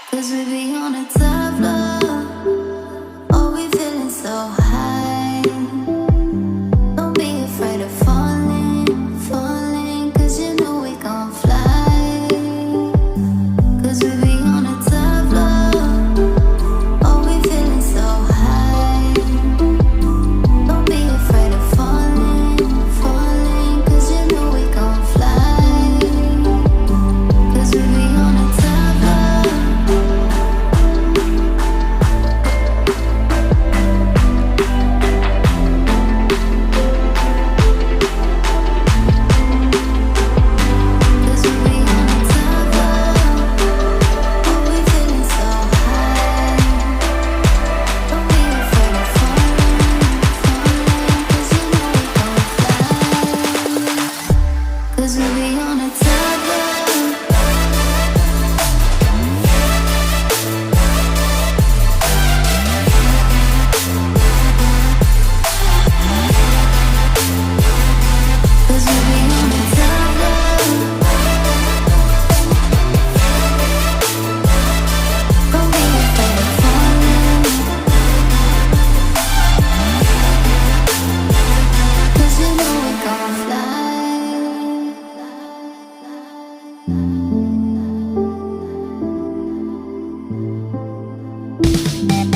'Cause we be on a top floor. Oh, we feeling so high. Don't be afraid of falling, falling. 'Cause you know we gon' fly. 'Cause we be on a top floor. Oh, we feeling so high. Don't be afraid of falling, falling. 'Cause you know we gon' fly. 'Cause we be on a top floor. Fly.